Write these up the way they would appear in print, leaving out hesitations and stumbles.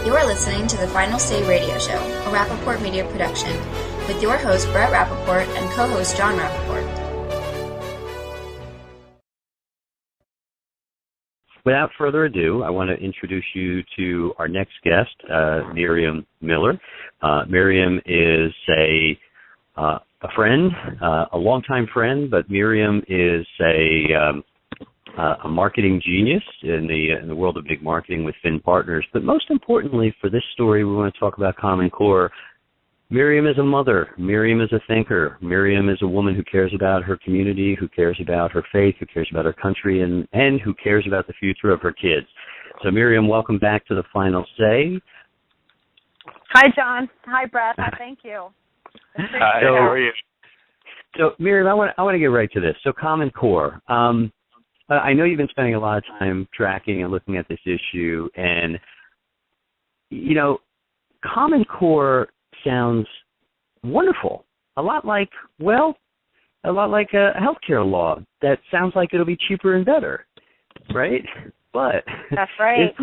You are listening to the Final Say Radio Show, a Rappaport Media production, with your host Brett Rappaport and co-host John Rappaport. Without further ado, I want to introduce you to our next guest, Miriam Miller. Miriam is a friend, a longtime friend, but Miriam is a marketing genius in the world of big marketing with Finn Partners. But most importantly, for this story, we want to talk about Common Core. Miriam is a mother. Miriam is a thinker. Miriam is a woman who cares about her community, who cares about her faith, who cares about her country, and who cares about the future of her kids. So, Miriam, welcome back to the Final Say. Hi, John. Hi, Brett. Thank you. Hi, how are you? So, Miriam, I want to get right to this. So, Common Core. I know you've been spending a lot of time tracking and looking at this issue, and, you know, Common Core sounds wonderful. A lot like a healthcare law that sounds like it'll be cheaper and better, right? But that's right.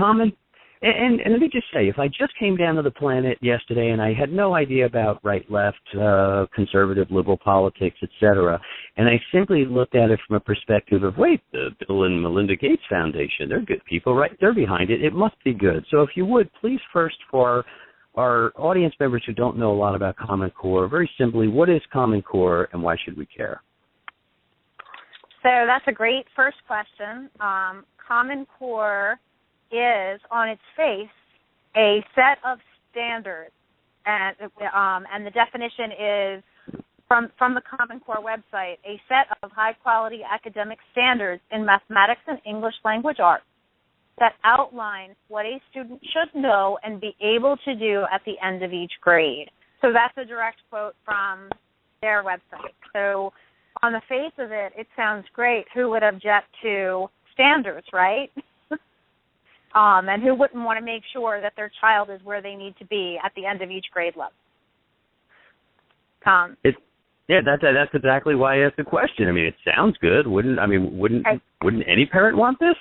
And let me just say, if I just came down to the planet yesterday and I had no idea about right, left, conservative, liberal politics, etc., and I simply looked at it from a perspective of, wait, the Bill and Melinda Gates Foundation, they're good people, right? They're behind it. It must be good. So if you would, please first, for our audience members who don't know a lot about Common Core, very simply, what is Common Core and why should we care? So that's a great first question. Common Core is, on its face, a set of standards, and the definition is from the Common Core website, a set of high-quality academic standards in mathematics and English language arts that outline what a student should know and be able to do at the end of each grade. So that's a direct quote from their website. So on the face of it, it sounds great. Who would object to standards, right? And who wouldn't want to make sure that their child is where they need to be at the end of each grade level? That's exactly why I asked the question. I mean, it sounds good. Wouldn't any parent want this?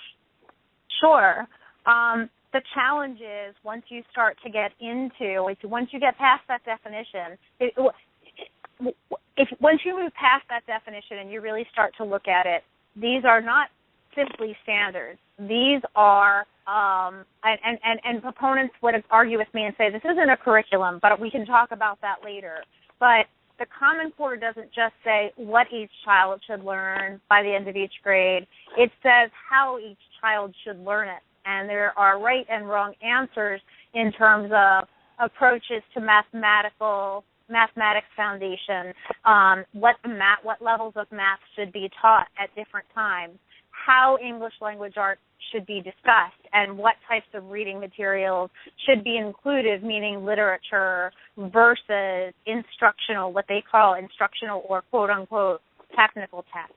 Sure. The challenge is once you start to get once you get past that definition, once you move past that definition and you really start to look at it, these are not simply standards. These are, and proponents would argue with me and say, this isn't a curriculum, but we can talk about that later. But the Common Core doesn't just say what each child should learn by the end of each grade. It says how each child should learn it. And there are right and wrong answers in terms of approaches to mathematics foundation, what levels of math should be taught at different times, how English language arts should be discussed, and what types of reading materials should be included, meaning literature versus instructional, what they call instructional or quote-unquote technical text.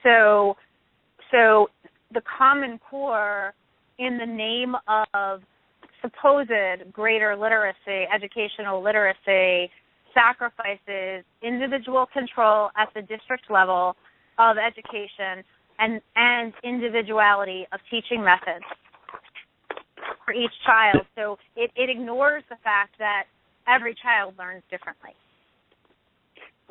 So the Common Core, in the name of supposed greater literacy, educational literacy, sacrifices individual control at the district level of education and individuality of teaching methods for each child. So it ignores the fact that every child learns differently.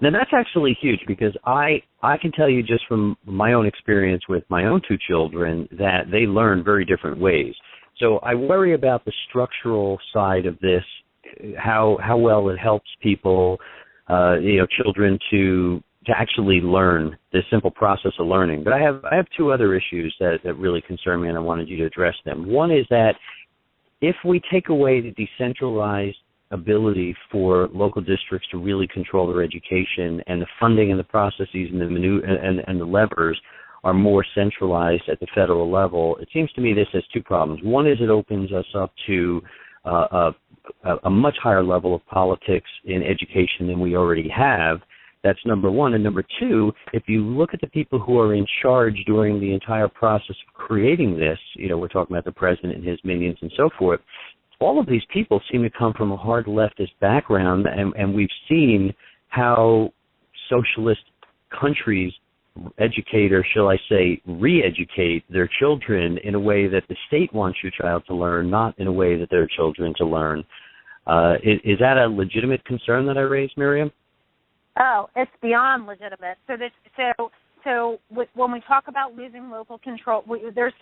Now, that's actually huge because I can tell you just from my own experience with my own two children that they learn very different ways. So I worry about the structural side of this, how well it helps people, children to actually learn this simple process of learning. But I have two other issues that really concern me, and I wanted you to address them. One is that if we take away the decentralized ability for local districts to really control their education, and the funding and the processes and the levers are more centralized at the federal level, it seems to me this has two problems. One is it opens us up to a much higher level of politics in education than we already have. That's number one. And number two, if you look at the people who are in charge during the entire process of creating this, we're talking about the president and his minions and so forth, all of these people seem to come from a hard leftist background, and we've seen how socialist countries educate, or shall I say re-educate their children in a way that the state wants your child to learn, not in a way that their children to learn. Is that a legitimate concern that I raised, Miriam? Oh, it's beyond legitimate. So when we talk about losing local control,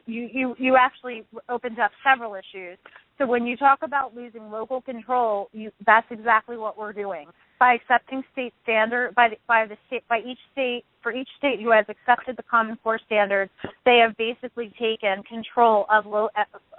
you actually opened up several issues. So when you talk about losing local control, that's exactly what we're doing. By accepting state standard, by each state, for each state who has accepted the Common Core standards, they have basically taken control of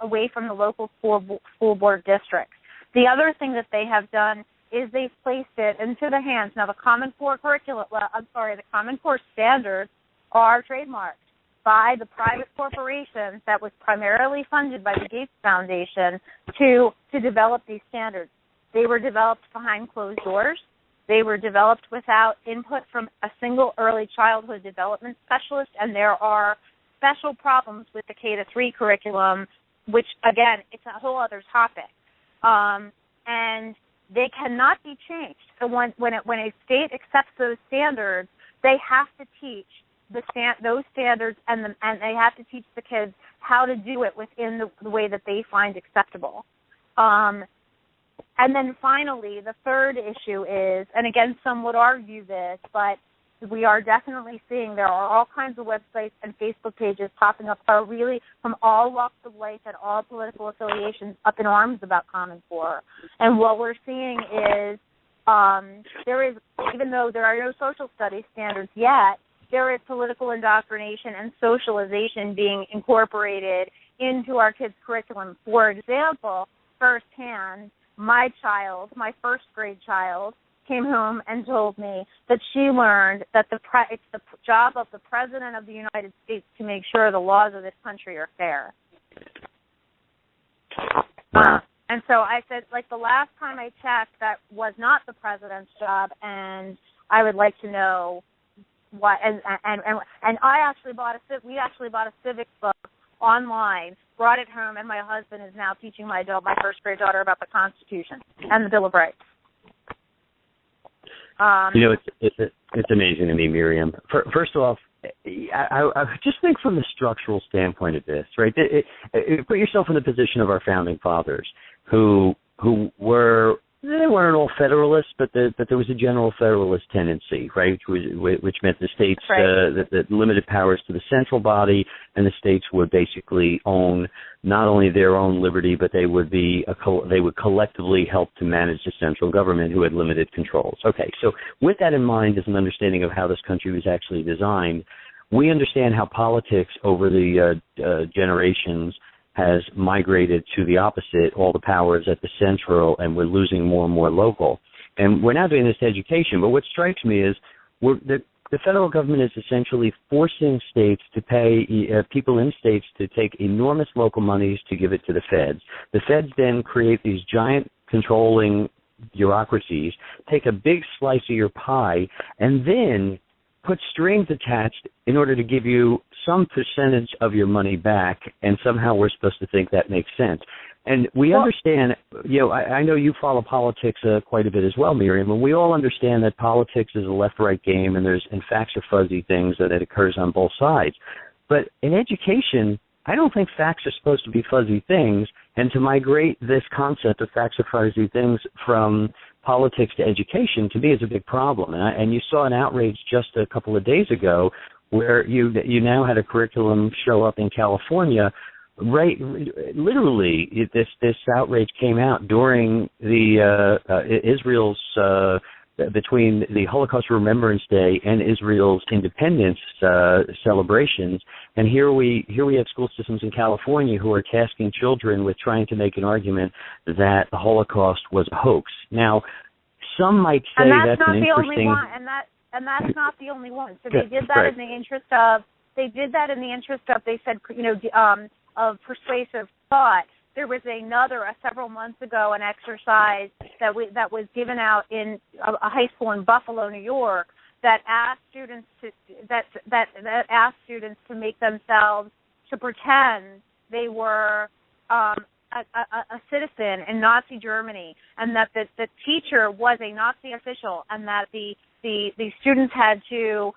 away from the local school board districts. The other thing that they have done is they've placed it into the hands. Now, the Common Core the Common Core standards are trademarked by the private corporations that was primarily funded by the Gates Foundation to develop these standards. They were developed behind closed doors. They were developed without input from a single early childhood development specialist, and there are special problems with the K-3 curriculum, which, again, it's a whole other topic. And they cannot be changed. So when a state accepts those standards, they have to teach those standards, and they have to teach the kids how to do it within the way that they find acceptable. And then finally, the third issue is, and again, some would argue this, but we are definitely seeing there are all kinds of websites and Facebook pages popping up are really from all walks of life and all political affiliations up in arms about Common Core. And what we're seeing is there is, even though there are no social studies standards yet, there is political indoctrination and socialization being incorporated into our kids' curriculum. For example, firsthand, my first grade child, came home and told me that she learned that it's the job of the President of the United States to make sure the laws of this country are fair. And so I said, the last time I checked, that was not the President's job, and I would like to know what. And I actually we actually bought a civics book online, brought it home, and my husband is now teaching my first grade daughter about the Constitution and the Bill of Rights. It's amazing to me, Miriam. First off, I just think from the structural standpoint of this, right? Put yourself in the position of our founding fathers, who were. They weren't all Federalists, but there was a general Federalist tendency, right? Which meant the states that limited powers to the central body, and the states would basically own not only their own liberty, but they would collectively help to manage the central government, who had limited controls. Okay, so with that in mind, as an understanding of how this country was actually designed, we understand how politics over the generations has migrated to the opposite, all the powers at the central, and we're losing more and more local. And we're now doing this to education, but what strikes me is the federal government is essentially forcing states to pay people in states to take enormous local monies to give it to the feds. The feds then create these giant controlling bureaucracies, take a big slice of your pie, and then put strings attached in order to give you some percentage of your money back, and somehow we're supposed to think that makes sense. And we understand, I know you follow politics quite a bit as well, Miriam, and we all understand that politics is a left-right game, and facts are fuzzy things, that it occurs on both sides. But in education, I don't think facts are supposed to be fuzzy things, and to migrate this concept of facts are fuzzy things from politics to education, to me, is a big problem. And you saw an outrage just a couple of days ago where you now had a curriculum show up in California. Right, literally, this outrage came out during the Israel's between the Holocaust Remembrance Day and Israel's independence celebrations, and here we have school systems in California who are tasking children with trying to make an argument that the Holocaust was a hoax. Now, some might say that's an interesting. And that's not the only one. So they did that in the interest of. They did that in the interest of. They said, of persuasive thought. There was several months ago, an exercise that was given out in a high school in Buffalo, New York, that asked students to make themselves, to pretend they were a citizen in Nazi Germany, and that the teacher was a Nazi official, and that the students had to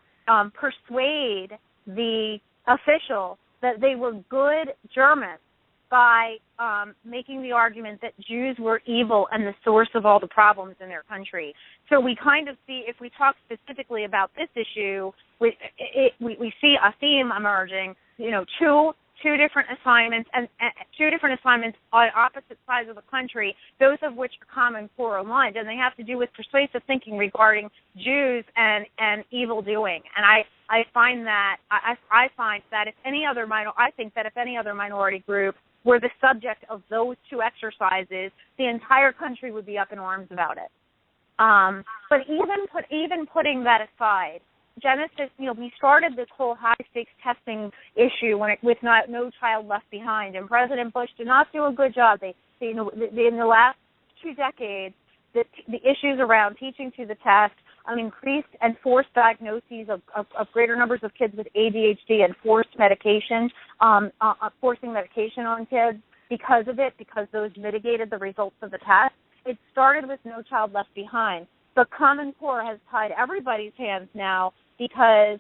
persuade the official that they were good Germans by making the argument that Jews were evil and the source of all the problems in their country. So we kind of see, if we talk specifically about this issue, we see a theme emerging. Two different assignments and two different assignments on opposite sides of the country, both of which are Common Core aligned, and they have to do with persuasive thinking regarding Jews and evil doing. And I find that if any other minority group were the subject of those two exercises, the entire country would be up in arms about it. But even putting that aside, Genesis, we started this whole high-stakes testing issue with No Child Left Behind, and President Bush did not do a good job. In the last 2 decades, the issues around teaching to the test, increased and forced diagnoses of greater numbers of kids with ADHD and forcing medication on kids because of it, because those mitigated the results of the test. It started with No Child Left Behind. The Common Core has tied everybody's hands now, because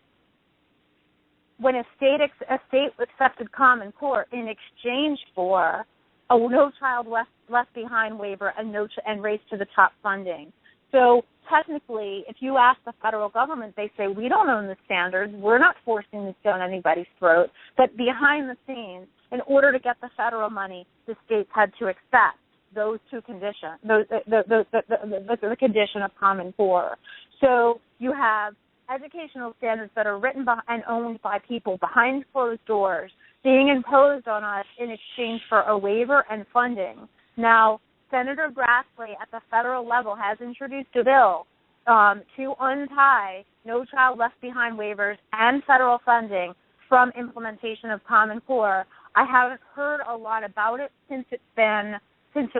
when a state accepted Common Core in exchange for a No Child Left Behind waiver and Race to the Top funding. So technically, if you ask the federal government, they say, we don't own the standards. We're not forcing this down anybody's throat. But behind the scenes, in order to get the federal money, the states had to accept those two conditions, the condition of Common Core. So you have educational standards that are written by and owned by people behind closed doors being imposed on us in exchange for a waiver and funding. Now, Senator Grassley at the federal level has introduced a bill to untie No Child Left Behind waivers and federal funding from implementation of Common Core. I haven't heard a lot about it since it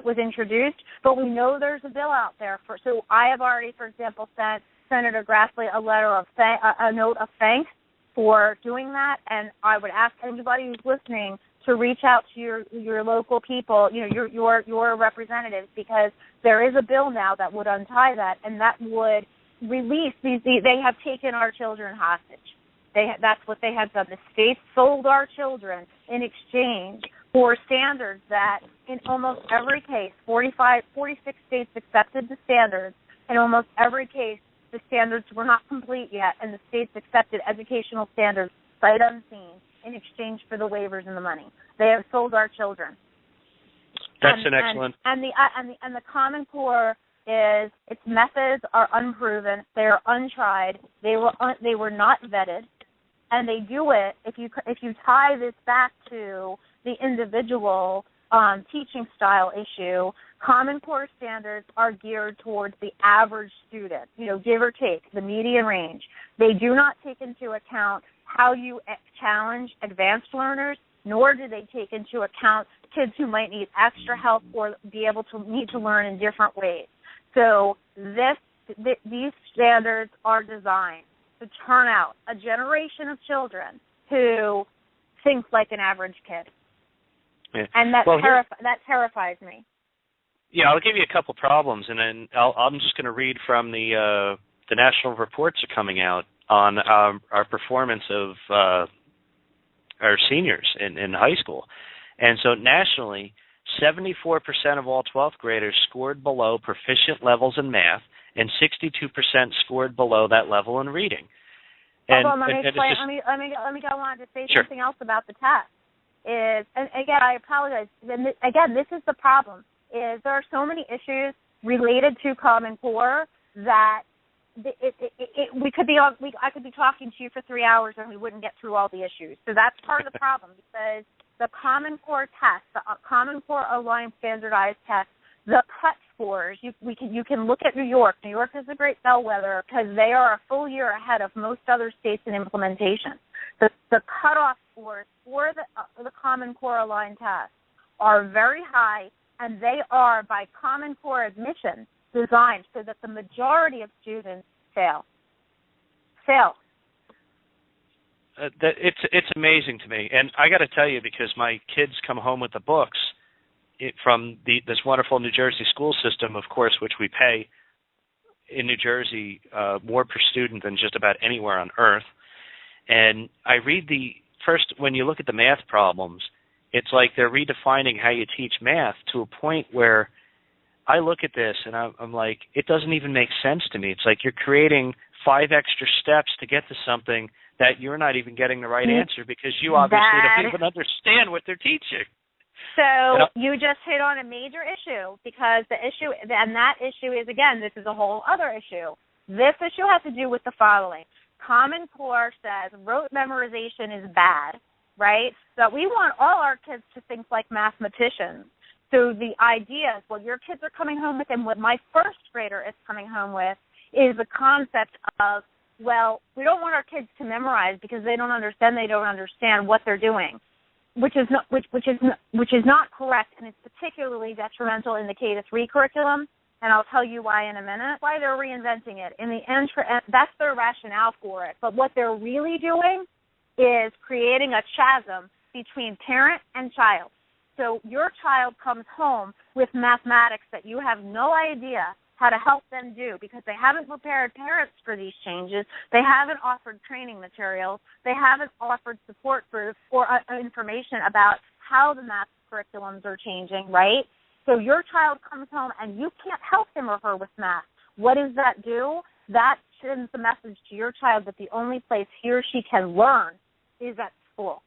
was introduced, but we know there's a bill out there. So I have already, for example, sent Senator Grassley a note of thanks for doing that, and I would ask anybody who's listening to reach out to your local people, your representatives, because there is a bill now that would untie that, and that would release these. They have taken our children hostage. That's what they have done. The states sold our children in exchange for standards that, in almost every case, 46 states accepted the standards. In almost every case, the standards were not complete yet, and the states accepted educational standards sight unseen in exchange for the waivers and the money. They have sold our children. That's an excellent. And the Common Core is, its methods are unproven. They are untried. They were not vetted, and they do it. If you tie this back to the individual teaching style issue, Common Core standards are geared towards the average student, give or take, the median range. They do not take into account how you challenge advanced learners, nor do they take into account kids who might need extra help or need to learn in different ways. So these standards are designed to turn out a generation of children who think like an average kid. Yeah. And that terrifies me. Yeah, I'll give you a couple problems, and then I'm just going to read from the national reports are coming out on our performance of our seniors in high school. And so nationally, 74% of all 12th graders scored below proficient levels in math, and 62% scored below that level in reading. Let me go on to say something else about the test. And again, I apologize. Again, this is the problem. Is there are so many issues related to Common Core that I could be talking to you for 3 hours and we wouldn't get through all the issues. So that's part of the problem, because the Common Core test, the Common Core aligned standardized test, the cut scores, you can look at New York. New York is a great bellwether because they are a full year ahead of most other states in implementation. The cutoff scores for the Common Core aligned test are very high, and they are, by Common Core admission, designed so that the majority of students fail. It's amazing to me, and I got to tell you, because my kids come home with the books from this wonderful New Jersey school system, of course, which we pay in New Jersey more per student than just about anywhere on earth. And I read first, when you look at the math problems, it's like they're redefining how you teach math to a point where I look at this and I'm like, it doesn't even make sense to me. It's like you're creating 5 extra steps to get to something that you're not even getting the right answer because you obviously don't even understand what they're teaching. So you just hit on a major issue, because the issue, and that issue is, again, this is a whole other issue. This issue has to do with the following. Common Core says rote memorization is bad, right? So we want all our kids to think like mathematicians. So the idea is, well, your kids are coming home with, and what my first grader is coming home with, is the concept of, well, we don't want our kids to memorize because they don't understand what they're doing, which is not correct, and it's particularly detrimental in the K-3 curriculum, and I'll tell you why in a minute, why they're reinventing it. In the end, that's their rationale for it, but what they're really doing is creating a chasm between parent and child. So your child comes home with mathematics that you have no idea how to help them do because they haven't prepared parents for these changes. They haven't offered training materials. They haven't offered support groups or information about how the math curriculums are changing, right? So your child comes home and you can't help him or her with math. What does that do? That sends the message to your child that the only place he or she can learn is at school.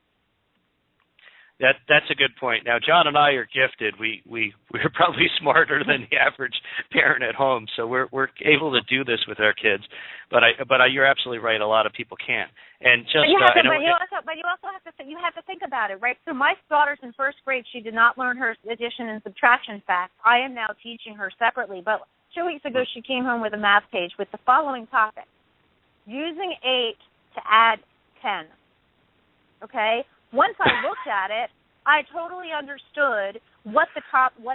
That's a good point. Now, John and I are gifted. We're probably smarter than the average parent at home, so we're able to do this with our kids. But you're absolutely right. A lot of people can't. And just you also have to think about it, right? So my daughter's in first grade. She did not learn her addition and subtraction facts. I am now teaching her separately. But 2 weeks ago, she came home with a math page with the following topic: using 8 to add 10. Okay. Once I looked at it, I totally understood what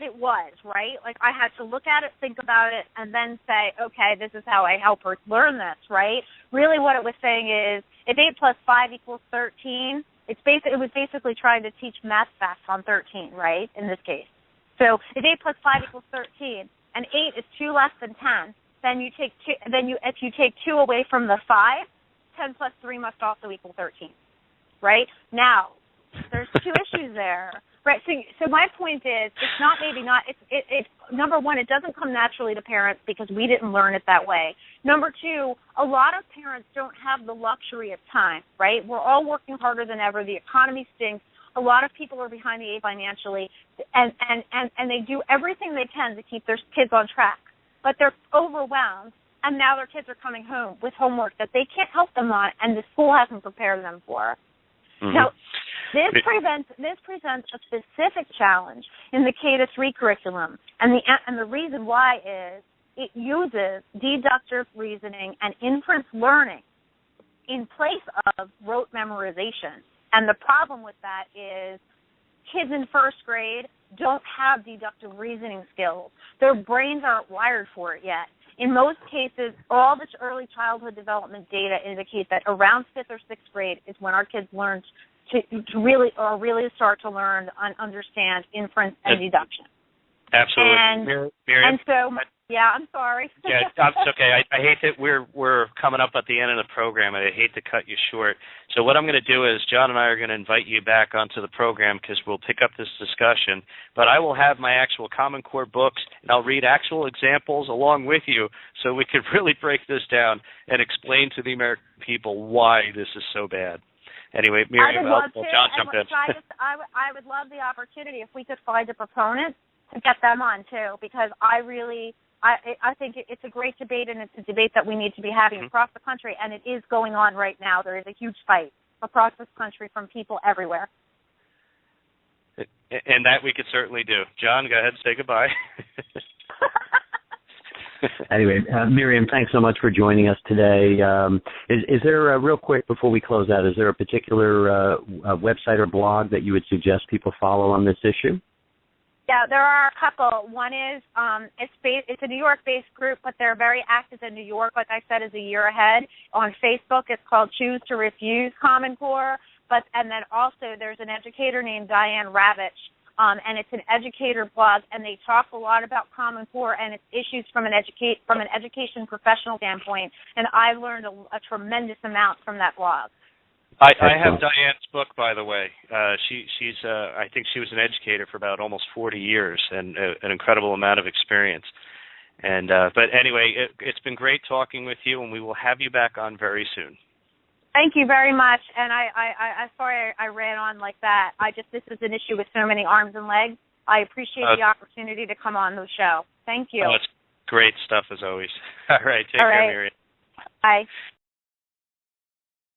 it was, right? Like I had to look at it, think about it, and then say, okay, this is how I help her learn this, right? Really what it was saying is, if 8 plus 5 equals 13, it was basically trying to teach math facts on 13, right, in this case. So if 8 plus 5 equals 13, and 8 is 2 less than 10, then if you take 2 away from the 5, 10 plus 3 must also equal 13. Right? Now, there's 2 issues there. Right? So my point is, it's number one, it doesn't come naturally to parents because we didn't learn it that way. Number 2, a lot of parents don't have the luxury of time, right? We're all working harder than ever. The economy stinks. A lot of people are behind the eight financially, and they do everything they can to keep their kids on track. But they're overwhelmed, and now their kids are coming home with homework that they can't help them on, and the school hasn't prepared them for. Mm-hmm. Now, this presents a specific challenge in the K-3 curriculum, and the reason why is it uses deductive reasoning and inference learning in place of rote memorization. And the problem with that is kids in first grade don't have deductive reasoning skills. Their brains aren't wired for it yet. In most cases, all this early childhood development data indicate that around 5th or 6th grade is when our kids learn to really start to learn and understand inference and deduction. Absolutely. Miriam? And so, yeah, I'm sorry. Yeah, it's okay. I hate that we're coming up at the end of the program, and I hate to cut you short. So what I'm going to do is John and I are going to invite you back onto the program because we'll pick up this discussion. But I will have my actual Common Core books, and I'll read actual examples along with you so we can really break this down and explain to the American people why this is so bad. Anyway, Miriam, John jump in. I would love the opportunity if we could find a proponent to get them on, too, because I think it's a great debate, and it's a debate that we need to be having across the country, and it is going on right now. There is a huge fight across this country from people everywhere. And that we could certainly do. John, go ahead and say goodbye. Anyway, Miriam, thanks so much for joining us today. Is there, real quick before we close out, is there a particular website or blog that you would suggest people follow on this issue? Yeah, there are a couple. One is it's a New York-based group, but they're very active in New York. Like I said, is a year ahead. On Facebook, it's called Choose to Refuse Common Core. And then also there's an educator named Diane Ravitch, and it's an educator blog, and they talk a lot about Common Core and its issues from an education professional standpoint. And I've learned a tremendous amount from that blog. I have Diane's book, by the way. She's I think she was an educator for about almost 40 years and an incredible amount of experience. And but anyway, it's been great talking with you, and we will have you back on very soon. Thank you very much. And I sorry I ran on like that. This is an issue with so many arms and legs. I appreciate the opportunity to come on the show. Thank you. Oh, it's great stuff as always. All right, take care, Miriam. Bye.